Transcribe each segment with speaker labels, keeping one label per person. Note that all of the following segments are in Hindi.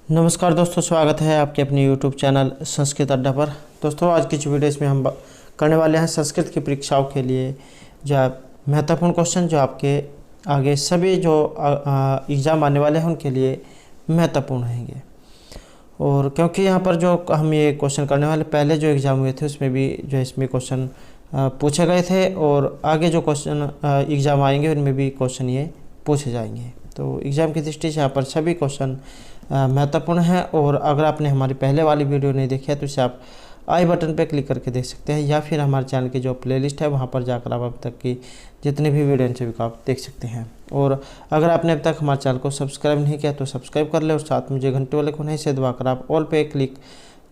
Speaker 1: नमस्कार दोस्तों, स्वागत है आपके अपने YouTube चैनल संस्कृत अड्डा पर। दोस्तों, आज की जो वीडियो इसमें हम करने वाले हैं संस्कृत की परीक्षाओं के लिए जो महत्वपूर्ण क्वेश्चन जो आपके आगे सभी जो एग्ज़ाम आने वाले हैं उनके लिए महत्वपूर्ण रहेंगे। और क्योंकि यहाँ पर जो हम ये क्वेश्चन करने वाले पहले जो एग्ज़ाम हुए थे उसमें भी जो इसमें क्वेश्चन पूछे गए थे और आगे जो क्वेश्चन एग्ज़ाम आएंगे उनमें भी क्वेश्चन ये पूछे जाएंगे। तो एग्ज़ाम की दृष्टि से यहाँ पर सभी क्वेश्चन महत्वपूर्ण है। और अगर आपने हमारी पहले वाली वीडियो नहीं देखी है तो इसे आप आई बटन पर क्लिक करके देख सकते हैं, या फिर हमारे चैनल की जो प्लेलिस्ट है वहाँ पर जाकर आप अब तक की जितनी भी वीडियो सभी को आप देख सकते हैं। और अगर आपने अब तक हमारे चैनल को सब्सक्राइब नहीं किया तो सब्सक्राइब कर ले और साथ में जो घंटे वाले को नहीं से दबाकर आप ऑल पे क्लिक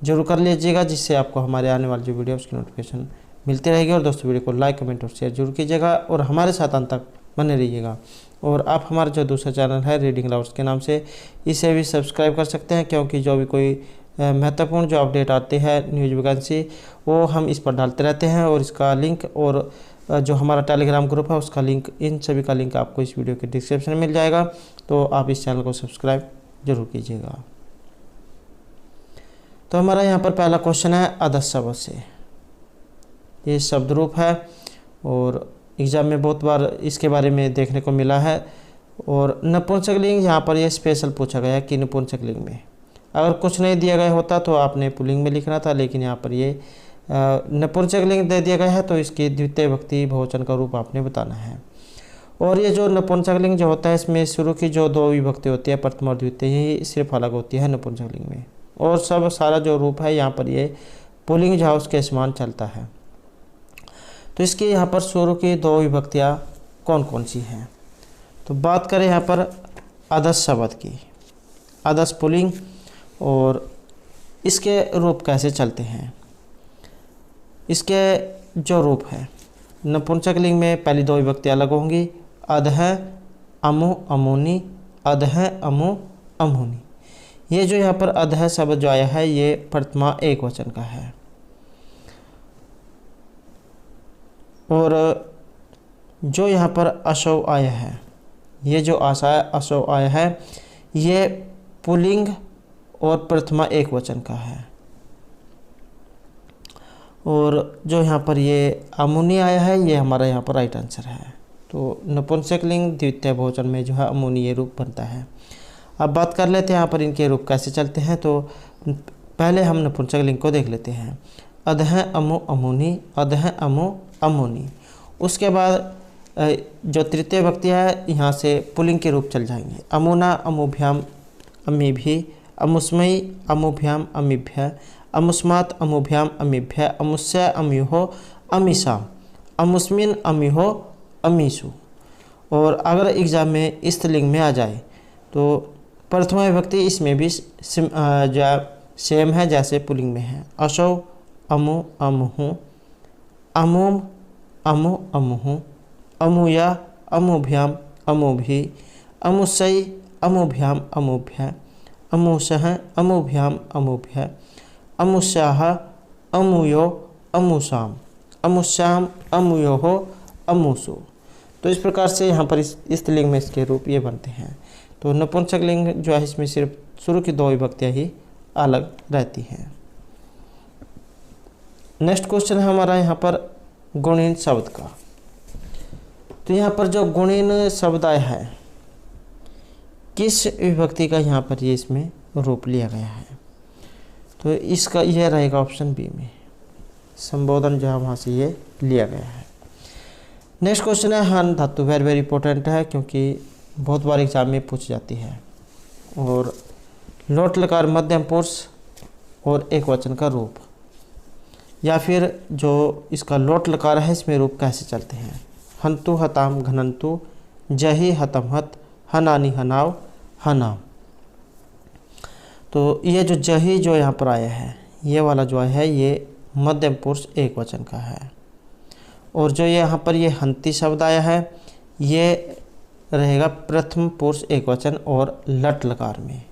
Speaker 1: जरूर कर लीजिएगा, जिससे आपको हमारे आने वाली जो वीडियो उसकी नोटिफिकेशन मिलती रहेगी। और दोस्तों, वीडियो को लाइक, कमेंट और शेयर जरूर कीजिएगा और हमारे साथ अंत तक बने रहिएगा। और आप हमारा जो दूसरा चैनल है रीडिंग लवर्स के नाम से, इसे भी सब्सक्राइब कर सकते हैं, क्योंकि जो भी कोई महत्वपूर्ण जो अपडेट आती है न्यूज़ वैकेंसी वो हम इस पर डालते रहते हैं। और इसका लिंक और जो हमारा टेलीग्राम ग्रुप है उसका लिंक, इन सभी का लिंक आपको इस वीडियो के डिस्क्रिप्शन में मिल जाएगा। तो आप इस चैनल को सब्सक्राइब जरूर कीजिएगा। तो हमारा यहाँ पर पहला क्वेश्चन है अधस शब्द से। ये शब्द रूप है और एग्ज़ाम में बहुत बार इसके बारे में देखने को मिला है। और नपुंसकलिंग यहाँ पर ये स्पेशल पूछा गया है कि नपुंसकलिंग में अगर कुछ नहीं दिया गया होता तो आपने पुल्लिंग में लिखना था, लेकिन यहाँ पर ये नपुंसकलिंग दे दिया गया है तो इसकी द्वितीय विभक्ति बहुवचन का रूप आपने बताना है। और ये जो नपुंसकलिंग जो होता है इसमें शुरू की जो दो विभक्ति होती है प्रथम और द्वितीय, यही सिर्फ अलग होती है नपुंसकलिंग में। और सब सारा जो रूप है यहाँ पर ये पुल्लिंग जो उसके समान चलता है। तो इसकी यहाँ पर शुरू की दो विभक्तियाँ कौन कौन सी हैं? तो बात करें यहाँ पर अधस शब्द की, अधस पुल्लिंग, और इसके रूप कैसे चलते हैं। इसके जो रूप है नपुंसकलिंग में पहली दो विभक्ति अलग होंगी, अधः अमु अमुनि, अधः अमु अमुनि। ये जो यहाँ पर अधः शब्द जो आया है ये प्रथमा एक वचन का है। और जो यहाँ पर अशौ आया है, ये जो अशौ आया है ये पुल्लिंग और प्रथमा एक वचन का है। और जो यहाँ पर ये अमुनि आया है ये हमारा यहाँ पर राइट आंसर है। तो नपुंसकलिंग द्वितीय बहुवचन में जो है अमुनि ये रूप बनता है। अब बात कर लेते हैं यहाँ पर इनके रूप कैसे चलते हैं। तो पहले हम नपुंसकलिंग को देख लेते हैं। अधः अमु अमुनि, अधः अमु अमुनि। उसके बाद जो तृतीय विभक्ति है यहाँ से पुल्लिंग के रूप चल जाएंगे। अमुना अमुभ्याम अमीभि, अमुस्मयी अमुभ्याम अमीभ्य, अमुस्मात् अमुभ्याम अमीभ्य, अमुस्य अम्युहो अमीषाम, अमुस्मिन अम्युहो अमीषु। और अगर एग्ज़ाम में स्त्रीलिंग में आ जाए तो प्रथमा विभक्ति इसमें भी सेम है जैसे पुल्लिंग में है। अशौ अमु अमुहु, अमुम अमु अमुहु, अमुया अमुभ्याम अमुभि, अमुसई अमुभ्याम अमुभ्य, अमुषः अमुभ्याम अमुभ्य, अमुष्याः अमुयो अमुषाम, अमुष्याम अमुयोहो अमुषु। तो इस प्रकार से यहाँ पर इस स्त्रीलिंग में इसके रूप ये बनते हैं। तो नपुंसकलिंग जो है इसमें सिर्फ शुरू की दो विभक्तियाँ ही अलग रहती हैं। नेक्स्ट क्वेश्चन है हमारा यहाँ पर गुणीन शब्द का। तो यहाँ पर जो गुणीन शब्द आया है किस विभक्ति का यहाँ पर ये इसमें रूप लिया गया है? तो इसका यह रहेगा ऑप्शन बी में, संबोधन जो है वहाँ से ये लिया गया है। नेक्स्ट क्वेश्चन है हन धातु, वेरी वेरी इंपॉर्टेंट है क्योंकि बहुत बार एग्जाम में पूछ जाती है। और लोट लकार मध्यम पुरुष और एक वचन का रूप, या फिर जो इसका लोट लकार है इसमें रूप कैसे चलते हैं। हंतु हताम घनंतु, जही हतम हत, हनानी हनाव हनाम। तो ये जो जही जो यहाँ पर आया है ये वाला जो आया है ये मध्यम पुरुष एक वचन का है। और जो यहाँ पर ये हंती शब्द आया है ये रहेगा प्रथम पुरुष एक वचन और लट लकार में।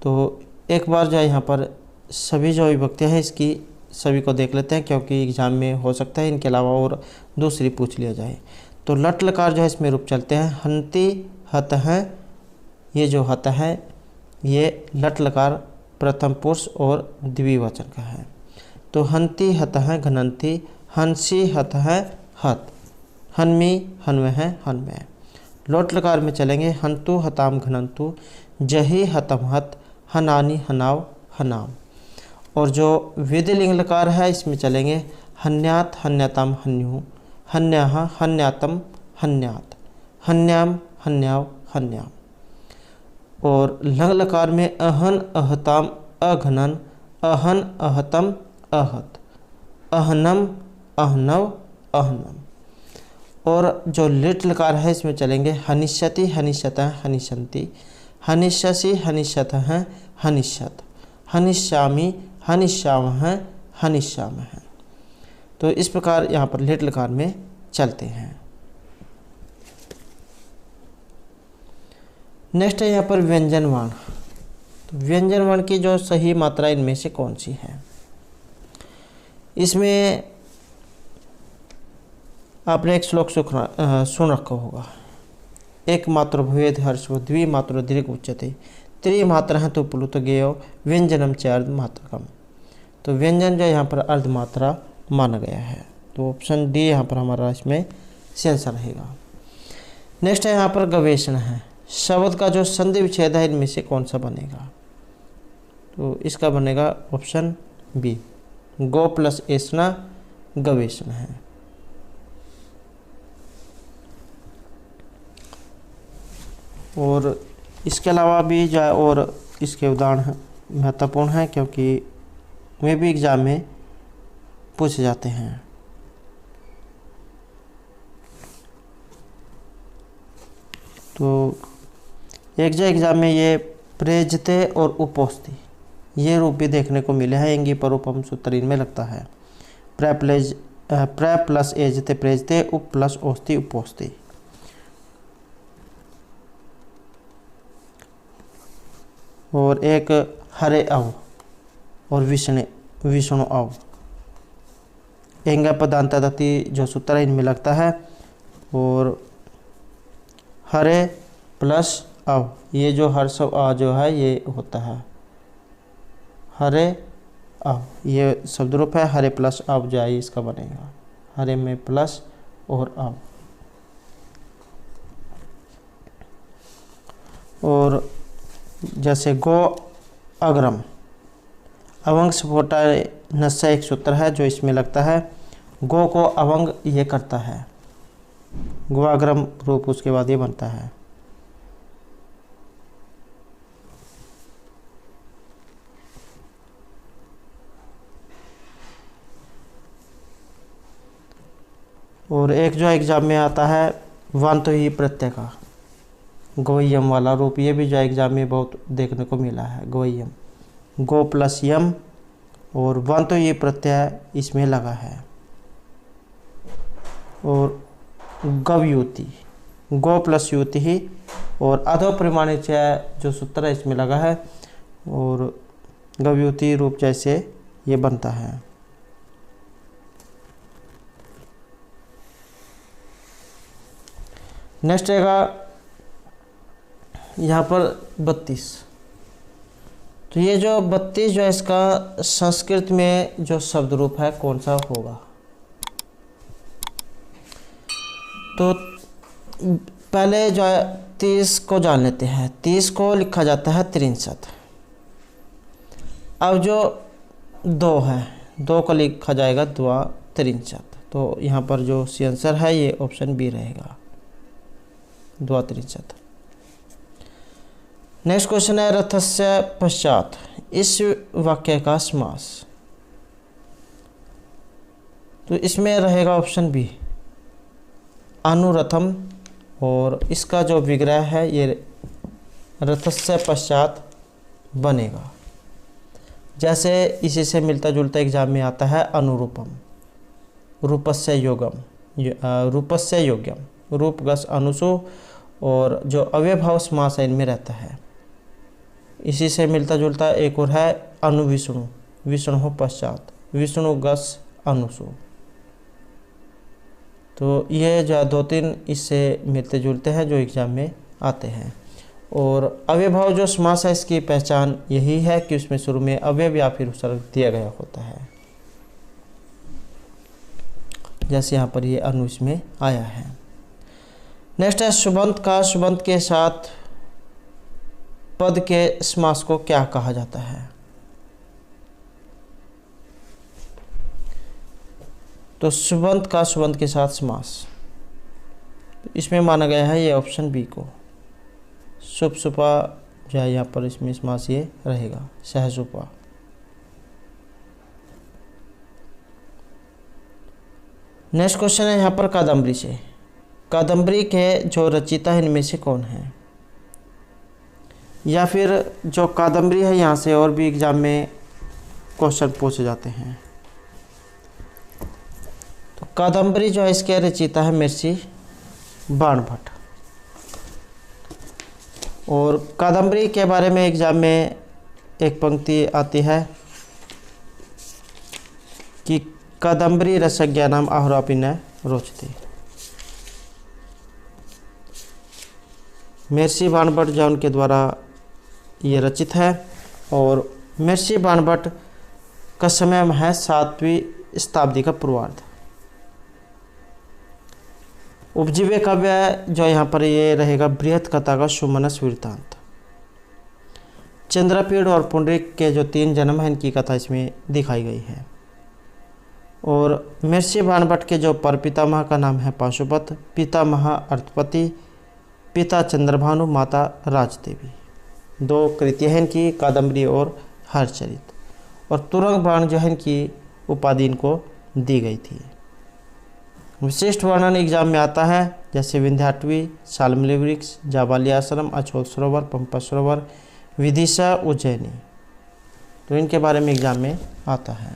Speaker 1: तो एक बार जो है यहाँ पर सभी जो विभक्तियाँ हैं इसकी सभी को देख लेते हैं, क्योंकि एग्ज़ाम में हो सकता है इनके अलावा और दूसरी पूछ लिया जाए। तो लट लकार जो है इसमें रूप चलते हैं हंती हत हैं, ये जो हत है ये लट लकार प्रथम पुरुष और द्विवचन का है। तो हंती हत हैं घनंती, हंसी हत हैं हत, हन्मी हन्वे हैं हन्वे। लोट लकार में चलेंगे हंतु हताम घनंतु, जही हतम हत, हनानी हनाव हनाम। और जो विधिलिंग लकार है इसमें चलेंगे हन्यात हन्यतम हन्यु, हन्याह हन्यातम हन्यात, हन्याम हन्याव हन्याम। और लंग लकार में अहन अहताम अघनन, अहन अहतम अहत, अहनम अहनव अहनम। और जो लिट लकार है इसमें चलेंगे हनिष्यति हनिष्यत हनिष्यन्ति, हनिष्यसि हनिष्यत हैं हनिष्यत, हनिष्यामी हनिष्याम हैं हनिष्याम हैं। तो इस प्रकार यहाँ पर लिट लकार में चलते हैं। नेक्स्ट है यहाँ पर व्यंजन वर्ण। तो व्यंजन वर्ण की जो सही मात्रा इनमें से कौन सी है? इसमें आपने एक श्लोक सुन रखा होगा, एक मात्र भवेद हर्ष द्विमात्र दीर्घ उच्यते, त्रिमात्र है तो प्लुत गेयो व्यंजनम च अर्धमात्रकम। तो व्यंजन जो यहाँ पर अर्धमात्रा माना गया है। तो ऑप्शन डी यहाँ पर हमारा इसमें आंसर रहेगा। नेक्स्ट है यहाँ पर गवेषण है, शब्द का जो संधि विच्छेद है इनमें से कौन सा बनेगा? तो इसका बनेगा ऑप्शन बी, गो प्लस एसना गवेषण है। और इसके अलावा भी जो है और इसके उदाहरण महत्वपूर्ण हैं क्योंकि वे भी एग्जाम में पूछे जाते हैं। तो एक जो एग्जाम में ये प्रेजते और उपोस्ति ये रूप भी देखने को मिले हैं। इंगी पर उपम सूत्र में लगता है प्रे प्लस एजते प्रेजते, उप प्लस ओस्ति उपोस्ति। और एक हरे अव और विष्णु अव, एंग पदांता दति जो सूत्र इनमें लगता है। और हरे प्लस अव ये जो हर सब आ जो है ये होता है हरे अव, ये शब्द रूप है। हरे प्लस अव जो है इसका बनेगा, हरे में प्लस और अव। और जैसे गो अग्रम अवंग स्फोटा नस्य एक सूत्र है जो इसमें लगता है, गो को अवंग ये करता है, गो अग्रम रूप उसके बाद ये बनता है। और एक जो एग्जाम में आता है वांतो ही प्रत्यय का गोयम वाला रूप, ये भी जो एग्जाम में बहुत देखने को मिला है। गोयम, गो प्लस यम और वांतो ये प्रत्यय इसमें लगा है। और गवयुति, गो प्लस युति ही और अधो प्रमाणित जो सूत्र है इसमें लगा है। और गवयुति रूप जैसे ये बनता है। नेक्स्ट रहेगा यहाँ पर 32। तो ये जो 32 जो है इसका संस्कृत में जो शब्द रूप है कौन सा होगा? तो पहले जो है 30 को जान लेते हैं। 30 को लिखा जाता है 63। अब जो 2 है 2 को लिखा जाएगा द्वा 63। तो यहाँ पर जो सी आंसर है ये ऑप्शन बी रहेगा, द्वा 63। नेक्स्ट क्वेश्चन है रथस्य पश्चात इस वाक्य का समास। तो इसमें रहेगा ऑप्शन बी अनुरथम। और इसका जो विग्रह है ये रथस्य पश्चात बनेगा। जैसे इसी से मिलता जुलता एग्जाम में आता है अनुरूपम, रूपस्य योगम, रूपस्य योग्यम, रूपगस अनुसु। और जो अव्यभाव समास है इनमें रहता है। इसी से मिलता जुलता एक और है अनुविष्णु, विष्णु पश्चात, विष्णु गस अनुसु। तो ये जो 2-3 इससे मिलते जुलते हैं जो एग्जाम में आते हैं। और अव्ययभाव जो समास है इसकी पहचान यही है कि उसमें शुरू में अव्यय या फिर उपसर्ग दिया गया होता है, जैसे यहाँ पर ये अनुज में आया है। नेक्स्ट है सुबंत का। सुबंत के साथ पद के समास को क्या कहा जाता है? तो सुबंत का सुबंत के साथ समास, तो इसमें माना गया है ये ऑप्शन बी को, शुभ सुपा जो है यहाँ पर इसमें समास ये रहेगा, सहसुपा। नेक्स्ट क्वेश्चन है यहाँ पर कादम्बरी से। कादम्बरी के जो रचयिता है इनमें से कौन है? या फिर जो कादम्बरी है यहाँ से और भी एग्जाम में क्वेश्चन पूछे जाते हैं। तो कादम्बरी जो है इसके रचयिता है महर्षि बाणभट्ट। और कादम्बरी के बारे में एग्जाम में एक पंक्ति आती है कि कादम्बरी रसज्ञानाम आहुरापि न रोचते। महर्षि बाणभट्ट जो उनके द्वारा ये रचित है। और महर्षि बाणभट्ट का समय है 7वीं शताब्दी का पूर्वार्ध। उपजीव्य काव्य जो यहाँ पर ये रहेगा बृहत कथा का सुमनस वृत्तांत। चंद्रपीड़ और पुंडरीक के जो 3 जन्म हैं इनकी कथा इसमें दिखाई गई है। और महर्षि बाणभट्ट के जो परपितामह का नाम है पाशुपत, पितामह अर्थपति, पिता चंद्रभानु, माता राजदेवी। 2 कृतियाँ हैं इनकी, कादम्बरी और हरचरित। और तुरंग बाण जो है इनकी उपाधि इनको दी गई थी। विशिष्ट वर्णन एग्जाम में आता है जैसे विंध्याटवी, शाल्मली वृक्ष, जाबाली आश्रम, अछोल सरोवर, पंपा सरोवर, विदिशा, उज्जैनी। तो इनके बारे में एग्जाम में आता है।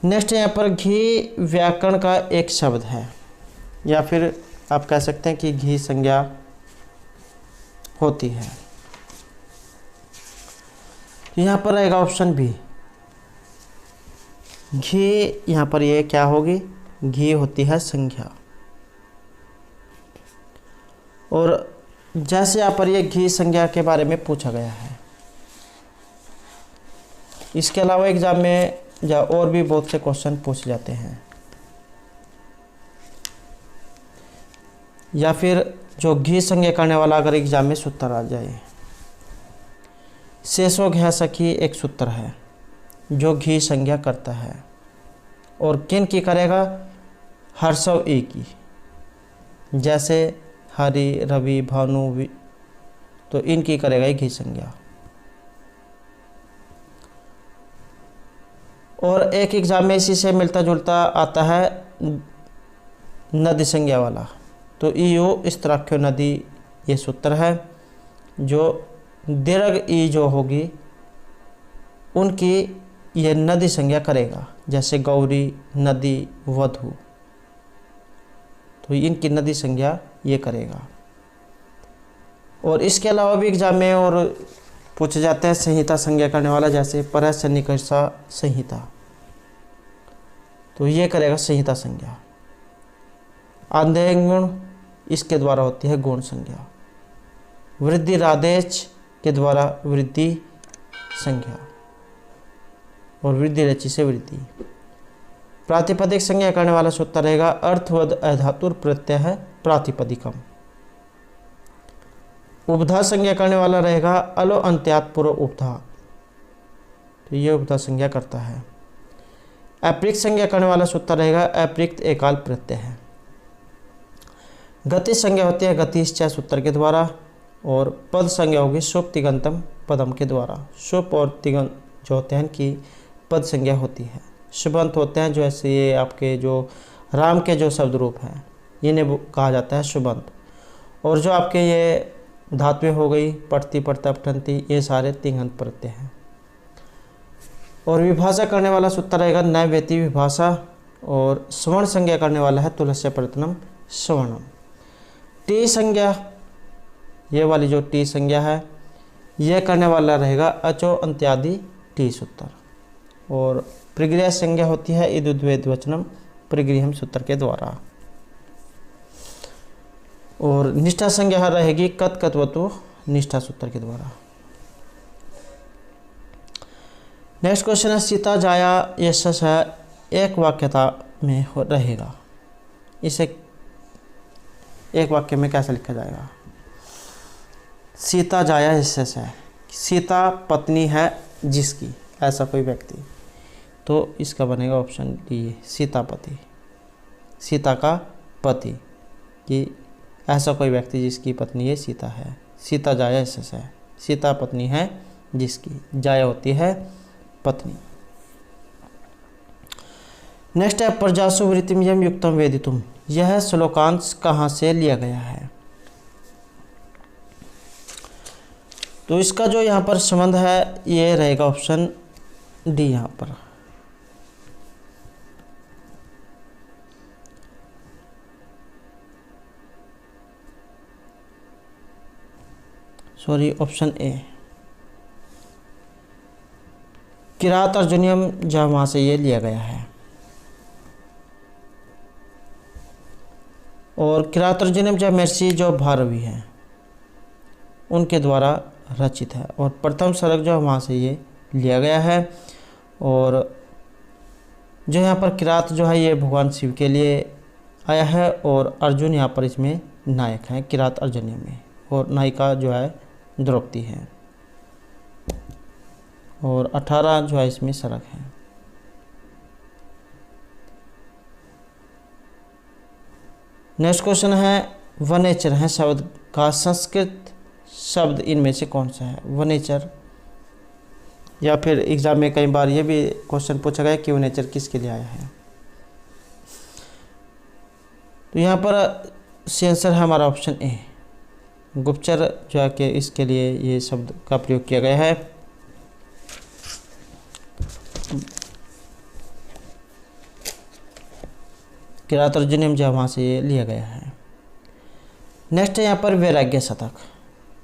Speaker 1: नेक्स्ट यहाँ पर घी व्याकरण का एक शब्द है, या फिर आप कह सकते हैं कि घी संज्ञा होती है। यहाँ पर रहेगा ऑप्शन बी, घी। यहाँ पर ये क्या होगी? घी होती है संज्ञा। और जैसे यहाँ पर ये घी संज्ञा के बारे में पूछा गया है, इसके अलावा एग्जाम में और भी बहुत से क्वेश्चन पूछे जाते हैं। या फिर जो घी संज्ञा करने वाला अगर एग्जाम में सूत्र आ जाए, शेषो घ्या सखी एक सूत्र है जो घी संज्ञा करता है। और किन की करेगा? हर्षव ए की, जैसे हरि, रवि, भानु, तो इनकी करेगा ये घी संज्ञा। और एक एग्जाम में इसी से मिलता जुलता आता है नदी संज्ञा वाला, तो ईयो स्त्राख्यो नदी ये सूत्र है। जो दीर्घ ई जो होगी उनकी ये नदी संज्ञा करेगा, जैसे गौरी, नदी, वधु, तो इनकी नदी संज्ञा ये करेगा। और इसके अलावा भी एग्जाम में और पूछे जाते हैं संहिता संज्ञा करने वाला, जैसे परसन्निकर्षा संहिता, तो ये करेगा संहिता संज्ञा। आदेय गुण इसके द्वारा होती है गुण संज्ञा। वृद्धि राधेश के द्वारा वृद्धि संज्ञा, और वृद्धि रचि से वृद्धि। प्रातिपदिक संज्ञा करने वाला सूत्र रहेगा अर्थवद अधातुर प्रत्यय है प्रातिपदिकम। उपधा संज्ञा करने वाला रहेगा अलो अंत्यात पूर्व उपधा, तो ये उपधा संज्ञा करता है। अप्रिक्त संज्ञा करने वाला सूत्र रहेगा अप्रिक्त एकाल प्रत्यय है। गति संज्ञा होती है गतिश्चय सूत्र के द्वारा। और पद संज्ञा होगी शुभ तिगंतम पदम के द्वारा। शुभ और तिगंत जो होते हैं कि पद संज्ञा होती है। शुभंत होते हैं जो ऐसे ये आपके जो राम के जो शब्द रूप हैं इन्हें कहा जाता है शुभंत। और जो आपके ये धातुएं हो गई पठती, पठता, पठंती, ये सारे तिंगंत प्रत्यय हैं। और विभाषा करने वाला सूत्र रहेगा नैवेति विभाषा। और स्वर्ण संज्ञा करने वाला है तुलस्य प्रतनम स्वर्णम। टी संज्ञा, ये वाली जो टी संज्ञा है यह करने वाला रहेगा अचो अंत्यादि टी सूत्र। और प्रगृह संज्ञा होती है इदुद्वेद वचनम प्रगृहम सूत्र के द्वारा। और निष्ठा संज्ञा रहेगी कत कत्वतो निष्ठा सूत्र के द्वारा। नेक्स्ट क्वेश्चन है सीता जाया यशस है एक वाक्यता में रहेगा, इसे एक वाक्य में कैसे लिखा जाएगा। सीता जाया यशस है, सीता पत्नी है जिसकी, ऐसा कोई व्यक्ति, तो इसका बनेगा ऑप्शन डी सीतापति, सीता का पति, कि ऐसा कोई व्यक्ति जिसकी पत्नी ये सीता है। सीता जाया यशस है, सीता पत्नी है जिसकी, जाया होती है पत्नी। नेक्स्ट है प्रजासु वृत्तिमयम युक्तम वेदितुम, यह श्लोकांश कहाँ से लिया गया है। तो इसका जो यहाँ पर संबंध है ये रहेगा ऑप्शन डी, यहाँ पर सॉरी ऑप्शन ए किरात अर्जुनियम, जहाँ वहाँ से ये लिया गया है। और किरात अर्जुनियम जब महर्षि जो भारवी हैं उनके द्वारा रचित है, और प्रथम सर्ग जो वहाँ से ये लिया गया है। और जो यहाँ पर किरात जो है ये भगवान शिव के लिए आया है, और अर्जुन यहाँ पर इसमें नायक हैं किरात अर्जुनियम में, और नायिका जो है द्रौपदी है, और 18 जो है इसमें सर्ग है। नेक्स्ट क्वेश्चन है वनेचर है शब्द का संस्कृत शब्द इनमें से कौन सा है। वनेचर, या फिर एग्जाम में कई बार ये भी क्वेश्चन पूछा गया कि वनेचर किसके लिए आया है। तो यहाँ पर सी आंसर है हमारा ऑप्शन ए गुप्तचर, जो है कि इसके लिए ये शब्द का प्रयोग किया गया है। किरात अर्जुनियम जो वहाँ से ये लिया गया है। नेक्स्ट है यहाँ पर वैराग्य शतक,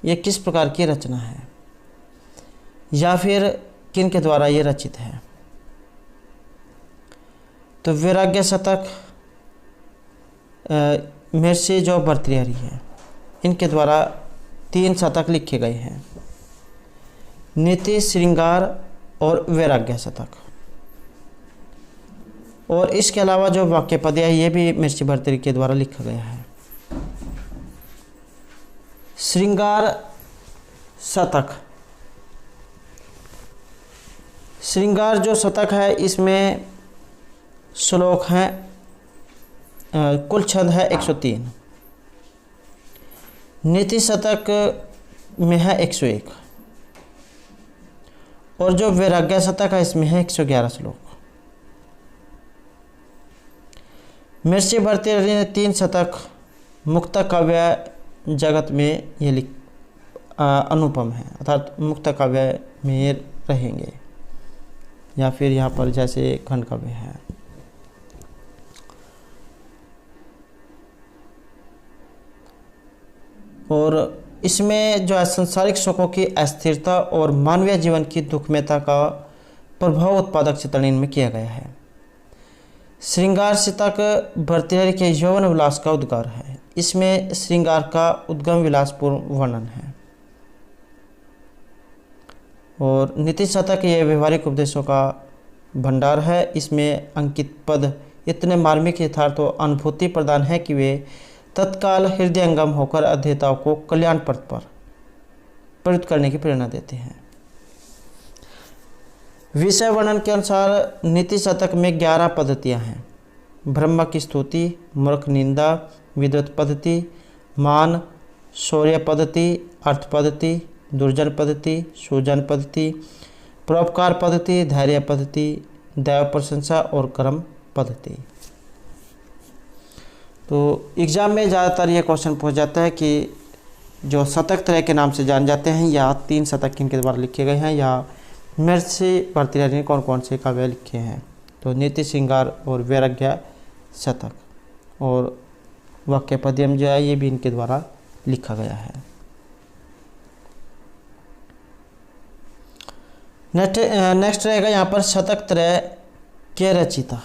Speaker 1: ये किस प्रकार की रचना है या फिर किन के द्वारा ये रचित है। तो वैराग्य शतक महर्षि जो भर्तृहरि है इनके द्वारा 3 शतक लिखे गए हैं, नीति, श्रृंगार और वैराग्य शतक। और इसके अलावा जो वाक्य पद है ये भी महर्षि भर्तृहरि के द्वारा लिखा गया है। श्रृंगार शतक, श्रृंगार जो शतक है इसमें श्लोक हैं, कुल छंद है 103। नीति शतक में है 101, और जो वैराग्य शतक है इसमें है 111 श्लोक। महर्षि भर्तृहरि ने 3 शतक मुक्त काव्य जगत में ये अनुपम है, अर्थात मुक्त काव्य में रहेंगे, या फिर यहाँ पर जैसे खंड काव्य है। और इसमें जो है सांसारिक सुखों की अस्थिरता और मानवीय जीवन की दुखमयता का प्रभाव उत्पादक चित्रण इनमें किया गया है। श्रृंगार शतक भर्तृहरि के यौवन विलास का उद्गार है, इसमें श्रृंगार का उद्गम विलासपूर्ण वर्णन है। और नीति शतक ये व्यवहारिक उपदेशों का भंडार है, इसमें अंकित पद इतने मार्मिक यथार्थ और अनुभूति प्रदान है कि वे तत्काल हृदयंगम होकर अध्येताओं को कल्याण पथ पर प्रवृत्त करने की प्रेरणा देते हैं। विषय वर्णन के अनुसार नीति शतक में 11 पद्धतियाँ हैं। ब्रह्म की स्तुति, मूर्ख निंदा, विद्वत पद्धति, मान, शौर्य पद्धति, अर्थ पद्धति, दुर्जन पद्धति, सुजन पद्धति, परोपकार पद्धति, धैर्य पद्धति, दैव प्रशंसा और कर्म पद्धति। तो एग्ज़ाम में ज़्यादातर ये क्वेश्चन पूछ जाता है कि जो शतक तरह के नाम से जान जाते हैं, या 3 शतक किनके द्वारा लिखे गए हैं, या महर्षि भर्तृहरि ने कौन कौन से काव्य लिखे हैं। तो नीति, श्रृंगार और वैराग्य शतक और वाक्य पद्यम जो है ये भी इनके द्वारा लिखा गया है। नेक्स्ट रहेगा यहाँ पर शतक त्रय के रचिता।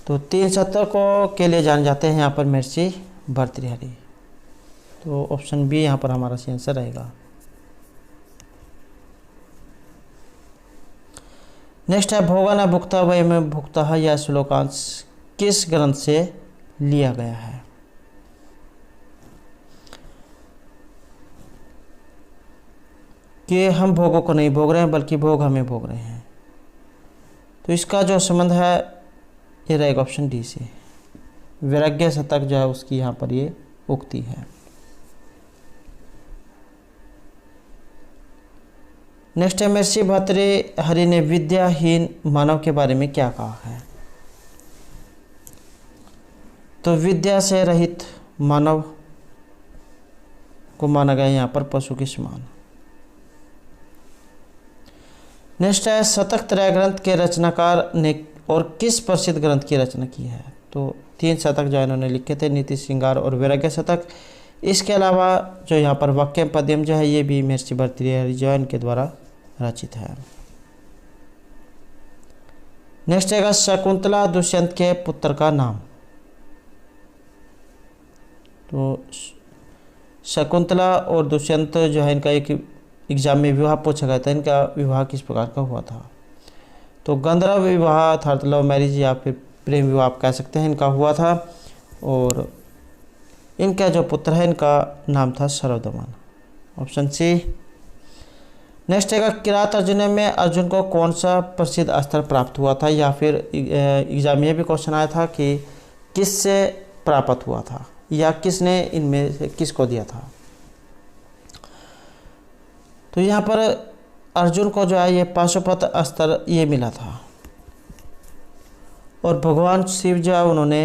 Speaker 1: तो 3 शतकों के लिए जाने जाते हैं यहाँ पर महर्षि भर्तृहरि। तो ऑप्शन बी यहाँ पर हमारा सही आंसर रहेगा। नेक्स्ट है भोगा न भुक्ता वयम भुक्ता, यह श्लोकांश किस ग्रंथ से लिया गया है? कि हम भोगों को नहीं भोग रहे हैं बल्कि भोग हमें भोग रहे हैं। तो इसका जो संबंध है ये रहेगा ऑप्शन डी से। वैराग्य शतक जो है उसकी यहाँ पर ये उक्ति है। नेक्स्ट है महर्षि भर्तृहरि ने विद्याहीन मानव के बारे में क्या कहा है? तो विद्या से रहित मानव को माना गया यहाँ पर पशु के समान। नेक्स्ट है शतक त्रय ग्रंथ के रचनाकार ने और किस प्रसिद्ध ग्रंथ की रचना की है? तो 3 शतक जो इन्होंने लिखे थे, नीति श्रृंगार और वैराग्य शतक। इसके अलावा जो यहाँ पर वाक्य पद्यम जो है ये भी महर्षि भर्तृहरि जो है इनके द्वारा रचित है। नेक्स्ट है शकुंतला दुष्यंत के पुत्र का नाम। तो शकुंतला और दुष्यंत जो है इनका एक एग्जाम में विवाह पूछा गया था, इनका विवाह किस प्रकार का हुआ था? तो गंधर्व विवाह अर्थात लव मैरिज या फिर प्रेम विवाह आप कह सकते हैं इनका हुआ था। और इनका जो पुत्र है इनका नाम था सर्वदमन, ऑप्शन सी। नेक्स्ट है किरात अर्जुन में अर्जुन को कौन सा प्रसिद्ध अस्त्र प्राप्त हुआ था? या फिर एग्जाम में भी क्वेश्चन आया था कि किससे प्राप्त हुआ था या किसने इनमें से किसको दिया था? तो यहाँ पर अर्जुन को जो है ये पाशुपत अस्त्र ये मिला था और भगवान शिव जो है उन्होंने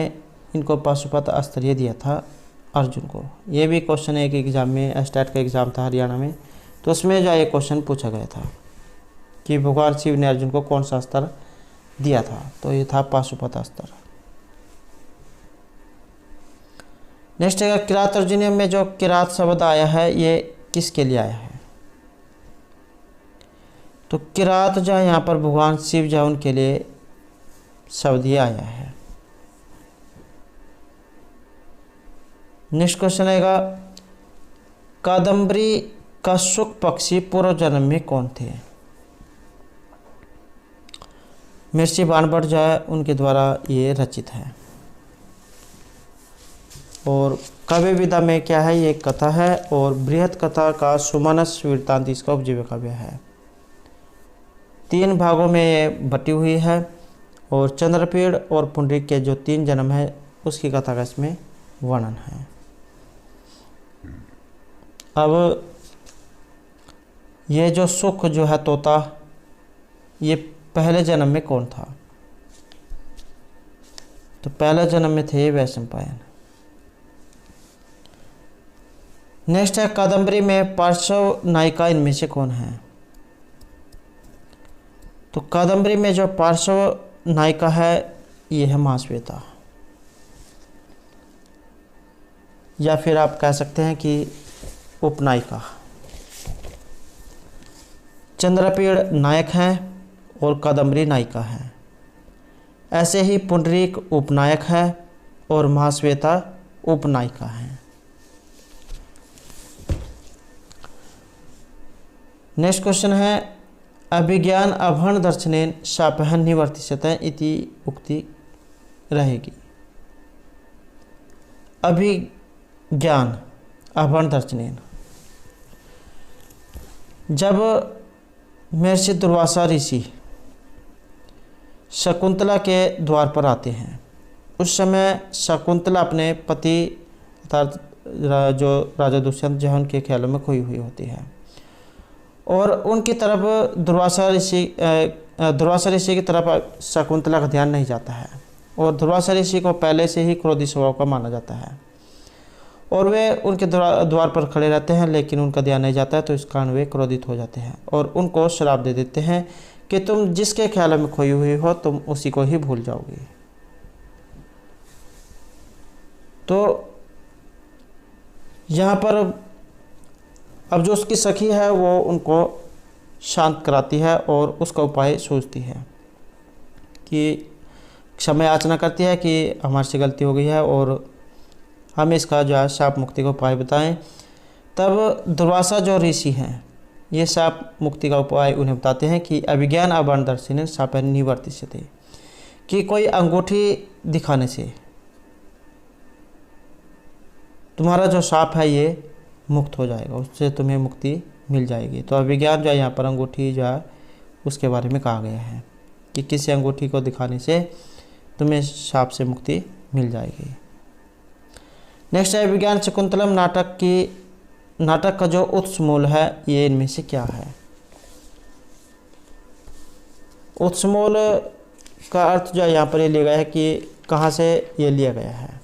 Speaker 1: इनको पाशुपत अस्त्र ये दिया था अर्जुन को। ये भी क्वेश्चन एक एग्जाम में स्टेट का एग्ज़ाम था हरियाणा में, तो उसमें जो है ये क्वेश्चन पूछा गया था कि भगवान शिव ने अर्जुन को कौन सा अस्त्र दिया था? तो ये था पाशुपत अस्त्र। नेक्स्ट है किरात अर्जुन में जो किरात शब्द आया है ये किसके लिए आया है? तो किरात जो है यहाँ पर भगवान शिव जो उनके लिए शब्द ये आया है। नेक्स्ट क्वेश्चन आएगा कादम्बरी का शुक पक्षी पूर्व जन्म में कौन थे? महर्षि बाणभट्ट जो है उनके द्वारा ये रचित है। और काव्य विधा में क्या है, ये कथा है और बृहत कथा का सुमानस वृत्तांत इसका उपजीव्य काव्य है। 3 भागों में ये बटी हुई है और चंद्रपीड़ और पुंडरीक के जो 3 जन्म है उसकी कथा का इसमें वर्णन है। अब ये जो सुख जो है तोता ये पहले जन्म में कौन था? तो पहले जन्म में थे वैशंपायन। नेक्स्ट है कादम्बरी में पार्श्व नायिका इनमें से कौन है? तो कादम्बरी में जो पार्श्व नायिका है ये है महाश्वेता, या फिर आप कह सकते हैं कि उपनायिका। चंद्रपीड़ नायक हैं और कादम्बरी नायिका है। ऐसे ही पुंडरीक उपनायक है और महाश्वेता उपनायिका है। नेक्स्ट क्वेश्चन है अभिज्ञान अभर्ण दर्शनेन शापहन निवर्तिष्यते इति उक्ति रहेगी। अभिज्ञान अभर्ण दर्शनेन, जब महर्षि दुर्वासा ऋषि शकुंतला के द्वार पर आते हैं उस समय शकुंतला अपने पति अर्थात जो राजा दुष्यंत जो है उनके ख्यालों में खोई हुई होती है और उनकी तरफ दुर्वासा ऋषि की तरफ शकुंतला का ध्यान नहीं जाता है और दुर्वासा ऋषि को पहले से ही क्रोधी स्वभाव का माना जाता है और वे उनके द्वार पर खड़े रहते हैं, लेकिन उनका ध्यान नहीं जाता है तो इस कारण वे क्रोधित हो जाते हैं और उनको श्राप दे देते हैं कि तुम जिसके ख्याल में खोई हुई हो तुम उसी को ही भूल जाओगे। तो यहाँ पर अब जो उसकी सखी है वो उनको शांत कराती है और उसका उपाय सोचती है कि क्षमा याचना करती है कि हमारे से गलती हो गई है और हम इसका जो है शाप मुक्ति का उपाय बताएं। तब दुर्वासा जो ऋषि हैं ये शाप मुक्ति का उपाय उन्हें बताते हैं कि अभिज्ञान अवर्णदर्शिनी शाप निवर्तिष्यते, कि कोई अंगूठी दिखाने से तुम्हारा जो शाप है ये मुक्त हो जाएगा, उससे तुम्हें मुक्ति मिल जाएगी। तो अभिज्ञान जो है यहाँ पर अंगूठी जो है उसके बारे में कहा गया है कि किसी अंगूठी को दिखाने से तुम्हें शाप से मुक्ति मिल जाएगी। नेक्स्ट है अभिज्ञान शकुंतलम नाटक का जो उत्स मूल है ये इनमें से क्या है। उत्स मूल का अर्थ जो है यहाँ पर ये लिया गया है कि कहाँ से ये लिया गया है।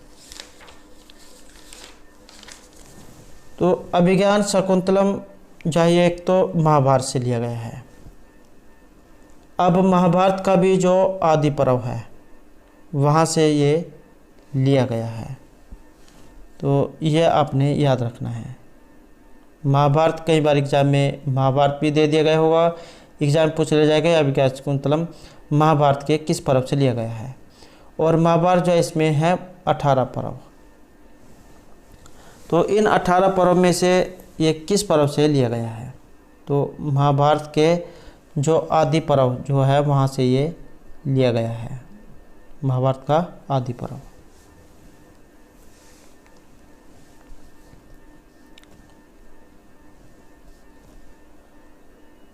Speaker 1: तो अभिज्ञान शकुंतलम जो है एक तो महाभारत से लिया गया है। अब महाभारत का भी जो आदि पर्व है वहाँ से ये लिया गया है, तो यह आपने याद रखना है। महाभारत कई बार एग्जाम में महाभारत भी दे दिया गया होगा, एग्जाम पूछ लिया जाएगा अभिज्ञान शकुंतलम महाभारत के किस पर्व से लिया गया है। और महाभारत जो इसमें है 18 पर्व, तो इन 18 पर्व में से ये किस पर्व से लिया गया है। तो महाभारत के जो आदि पर्व जो है वहाँ से ये लिया गया है, महाभारत का आदि पर्व।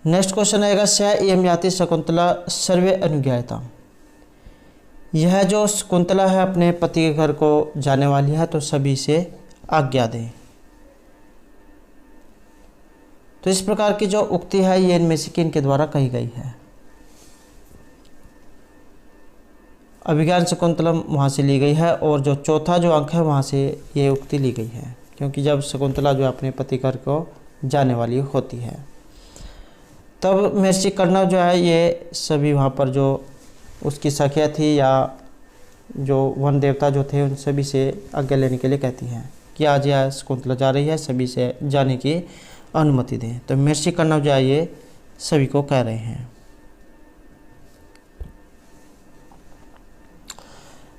Speaker 1: नेक्स्ट क्वेश्चन आएगा स एम याति शकुंतला सर्वे अनुज्ञायता। यह जो शकुंतला है अपने पति के घर को जाने वाली है तो सभी से आज्ञा दें। तो इस प्रकार की जो उक्ति है ये इनमें से किन के द्वारा कही गई है। अभिज्ञान शकुंतलम वहाँ से ली गई है और जो चौथा जो अंक है वहाँ से ये उक्ति ली गई है, क्योंकि जब शकुंतला जो अपने पति घर को जाने वाली होती है तब महर्षि कर्णव जो है ये सभी वहाँ पर जो उसकी सखिया थी या जो वन देवता जो थे उन सभी से आज्ञा लेने के लिए कहती हैं कि आज यह शकुंतला जा रही है, सभी से जाने की अनुमति दें। तो महर्षि कर्णव जो है ये सभी को कह रहे हैं।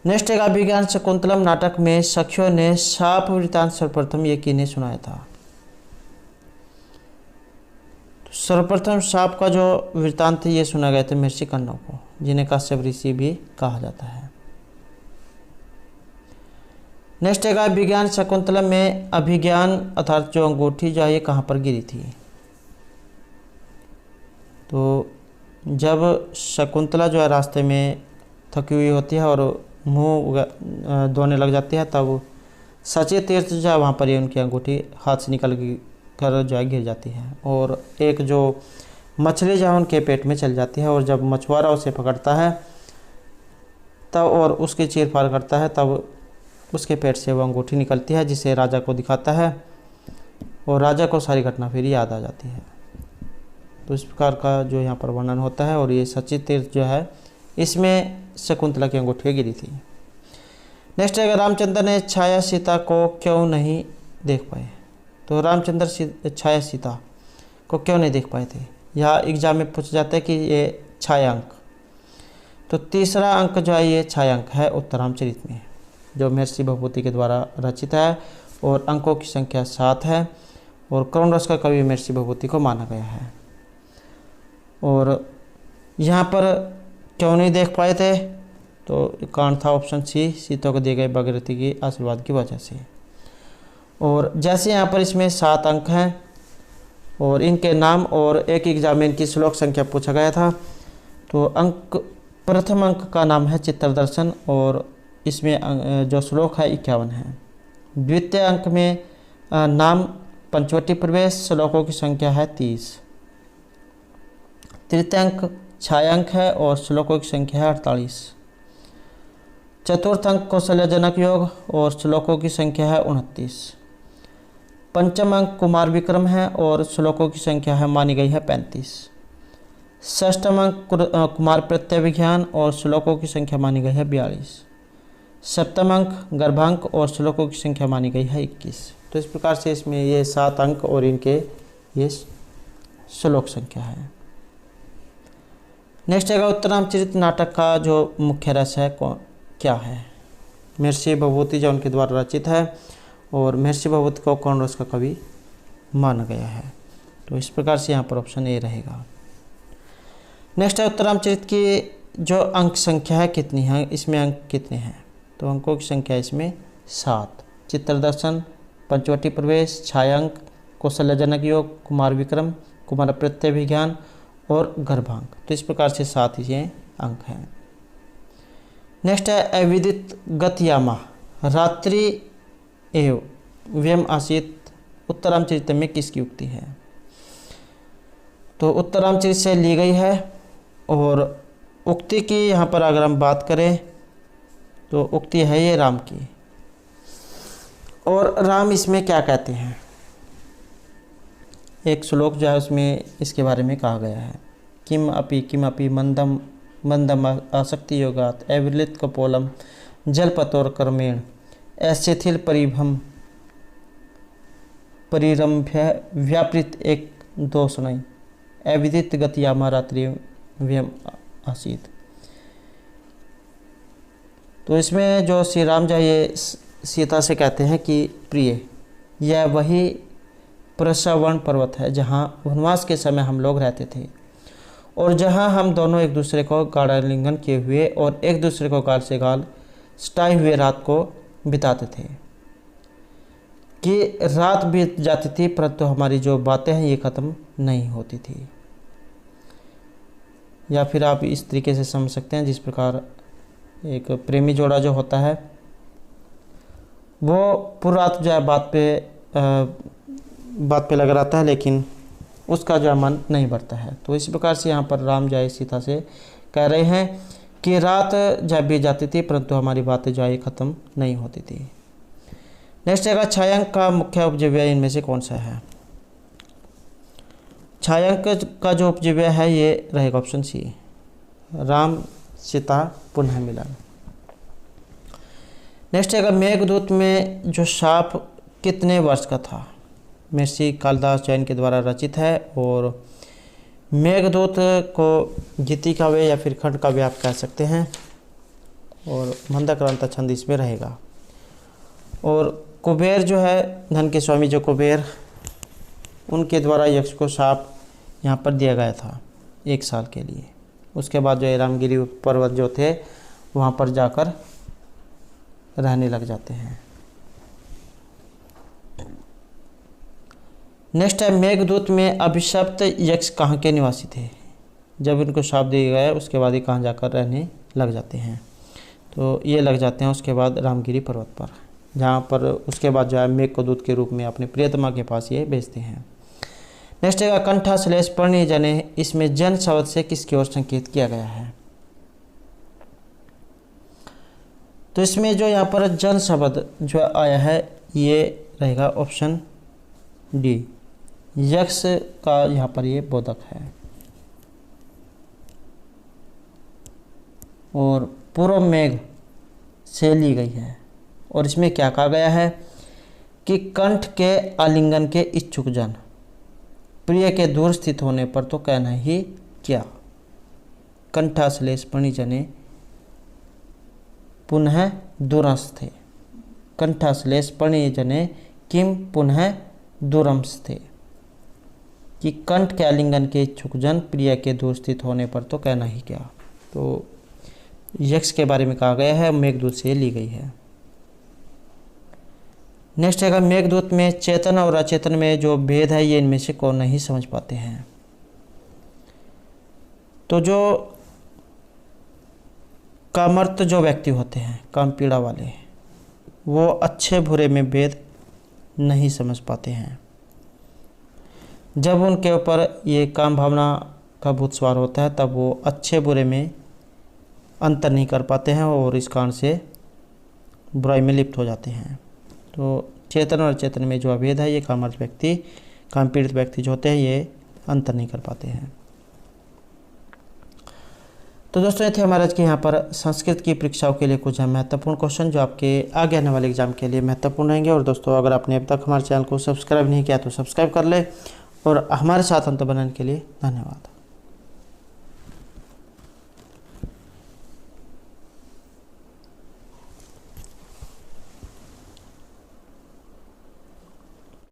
Speaker 1: नेक्स्ट एक अभिज्ञान शकुंतलम नाटक में सखियों ने शाप वृतांत सर्वप्रथम ये किन्हें सुनाया था। सर्वप्रथम शाप का जो वृतांत ये सुना गया था महर्षि कर्णव को, जिन्हें काश्यप ऋषि भी कहा जाता है। नेक्स्ट है अभिज्ञान शकुंतलम में अभिज्ञान अर्थात जो अंगूठी जो है ये कहाँ पर गिरी थी। तो जब शकुंतला जो है रास्ते में थकी हुई होती है और मुंह धोने लग जाती है तब सचे तीर्थ जो है वहाँ पर ये उनकी अंगूठी हाथ से निकल कर जो है गिर जाती है और एक जो मछली जो है उनके पेट में चल जाती है और जब मछुआरा उसे पकड़ता है तब और उसकी चीर फाड़ करता है तब उसके पेट से वो अंगूठी निकलती है जिसे राजा को दिखाता है और राजा को सारी घटना फिर याद आ जाती है। तो इस प्रकार का जो यहाँ पर वर्णन होता है और ये सचिव तीर्थ जो है इसमें शकुंतला की अंगूठी गिरी थी। नेक्स्ट है रामचंद्र ने छाया सीता को क्यों नहीं देख पाए। तो रामचंद्र छाया सीता को क्यों नहीं देख पाए थे, यहाँ एग्जाम में पूछा जाता है कि ये छाया अंक। तो तीसरा अंक जो है ये छाया अंक है उत्तरामचरित में जो महर्षि भभूति के द्वारा रचित है और अंकों की संख्या 7 है और करुण रस का कवि महर्षि भभूति को माना गया है। और यहाँ पर क्यों नहीं देख पाए थे, तो कारण था ऑप्शन सी, सीता को दिए गए भागीरथी की आशीर्वाद की वजह से। और जैसे यहाँ पर इसमें 7 अंक हैं और इनके नाम और एक एग्जाम में इनकी श्लोक संख्या पूछा गया था। तो प्रथम अंक का नाम है चित्रदर्शन और इसमें जो श्लोक है 51 है। द्वितीय अंक में नाम पंचवटी प्रवेश, श्लोकों की संख्या है 30। तृतीय अंक छायांक है और श्लोकों की संख्या है 48। चतुर्थ अंक कौशल्यजनक योग और श्लोकों की संख्या है 29। पंचम अंक कुमार विक्रम है और श्लोकों की संख्या है मानी गई है 35। षष्ठम अंक कुमार प्रत्यय विज्ञान और श्लोकों की संख्या मानी गई है 42। सप्तम अंक गर्भांक और श्लोकों की संख्या मानी गई है 21। तो इस प्रकार से इसमें ये 7 अंक और इनके ये श्लोक संख्या है। नेक्स्ट आएगा उत्तरामचरित नाटक का जो मुख्य रस है क्या है। महर्षि भभूति जो उनके द्वारा रचित है और महर्षि भभूति को कौन रस का कवि माना गया है। तो इस प्रकार से यहाँ पर ऑप्शन ए रहेगा। नेक्स्ट है उत्तरामचरित की जो अंक संख्या है कितनी है, इसमें अंक कितने हैं। तो अंकों की संख्या इसमें 7। चित्रदर्शन, पंचवटी प्रवेश, छायांक, कौशल्यजनक योग, कुमार विक्रम, कुमार प्रत्यय विज्ञान और गर्भांक। तो इस प्रकार से 7 ये अंक हैं। नेक्स्ट है अविदित गतयामा रात्रि एव व्यम आसित उत्तरामचरित में किसकी उक्ति है। तो उत्तरामचरित से ली गई है और उक्ति की यहाँ पर अगर हम बात करें तो उक्ति है ये राम की। और राम इसमें क्या कहते हैं, एक श्लोक जो है उसमें इसके बारे में कहा गया है। किम अपि मंदम मंदम आसक्ति योगात अविलित कपोलम जलपतोर कर्मेण अशिथिल परिभम परिरम्भ्य व्यापृत एक दोषणय अविदित गतियामा रात्रि व्यम आसीत। तो इसमें जो श्री राम जो ये सीता से कहते हैं कि प्रिय, यह वही प्रसवर्ण पर्वत है जहाँ वनवास के समय हम लोग रहते थे और जहाँ हम दोनों एक दूसरे को गाढ़ालिंगन किए हुए और एक दूसरे को गाल से गाल सटाए हुए रात को बिताते थे। कि रात बीत जाती थी परंतु हमारी जो बातें हैं ये ख़त्म नहीं होती थी। या फिर आप इस तरीके से समझ सकते हैं जिस प्रकार एक प्रेमी जोड़ा जो होता है वो पूरी रात जो है बात पे लगा रहता है लेकिन उसका जो मन नहीं बढ़ता है। तो इस प्रकार से यहाँ पर राम जो है सीता से कह रहे हैं कि रात जब बीत जाती थी परंतु हमारी बातें जो है ख़त्म नहीं होती थी। नेक्स्ट है छायांक का मुख्य उपजीव्य इनमें से कौन सा है। छायांक का जो उपजीव्य है ये रहेगा ऑप्शन सी, राम सीता पुनः मिलन। नेक्स्ट है मेघदूत में जो शाप कितने वर्ष का था। महर्षि कालिदास जैन के द्वारा रचित है और मेघदूत को गीति काव्य या फिर खंड काव्य आप कह सकते हैं और मंदाक्रांता छंद इसमें रहेगा। और कुबेर जो है धन के स्वामी जो कुबेर उनके द्वारा यक्ष को शाप यहाँ पर दिया गया था 1 साल के लिए। उसके बाद जो रामगिरी पर्वत जो थे वहाँ पर जाकर रहने लग जाते हैं। नेक्स्ट है मेघदूत में अभिशप्त यक्ष कहाँ के निवासी थे। जब इनको शाप दिया गया उसके बाद ही कहाँ जाकर रहने लग जाते हैं। तो ये लग जाते हैं उसके बाद रामगिरी पर्वत पर, जहाँ पर उसके बाद जो है मेघ को दूत के रूप में अपने प्रियतमा के पास ये भेजते हैं। नेक्स्ट है कंठा श्लेष पर्णी जने, इसमें जन शब्द से किसकी ओर संकेत किया गया है। तो इसमें जो यहाँ पर जन शब्द जो आया है ये रहेगा ऑप्शन डी, यक्ष का यहाँ पर ये बोधक है। और पूर्व मेघ से ली गई है और इसमें क्या कहा गया है कि कंठ के आलिंगन के इच्छुक जन प्रिय के दूर स्थित होने पर तो कहना ही क्या। कंठाश्लेष पणिजने पुनः दूरस्थे, कंठाश्लेष पणिजने किम पुनः दूरस्थे। कि कंठ के आलिंगन के इच्छुक जन प्रिय के दूर स्थित होने पर तो कहना ही क्या। तो यक्ष के बारे में कहा गया है, मेघदूत से ली गई है। नेक्स्ट है मेघदूत में चेतन और अचेतन में जो भेद है ये इनमें से कौन नहीं समझ पाते हैं। तो जो कामर्त जो व्यक्ति होते हैं, काम पीड़ा वाले, वो अच्छे बुरे में भेद नहीं समझ पाते हैं। जब उनके ऊपर ये काम भावना का भूत सवार होता है तब वो अच्छे बुरे में अंतर नहीं कर पाते हैं और इस कारण से बुराई में लिप्त हो जाते हैं। तो चेतन और चेतन में जो अभेद है ये कामर्थ व्यक्ति, काम पीड़ित व्यक्ति जो होते हैं ये अंतर नहीं कर पाते हैं। तो दोस्तों ये थे हमारे आज के यहाँ पर संस्कृत की परीक्षाओं के लिए कुछ महत्वपूर्ण क्वेश्चन जो आपके आगे आने वाले एग्जाम के लिए महत्वपूर्ण रहेंगे। और दोस्तों अगर आपने अब तक हमारे चैनल को सब्सक्राइब नहीं किया तो सब्सक्राइब कर ले और हमारे साथ अंत बनाने के लिए धन्यवाद।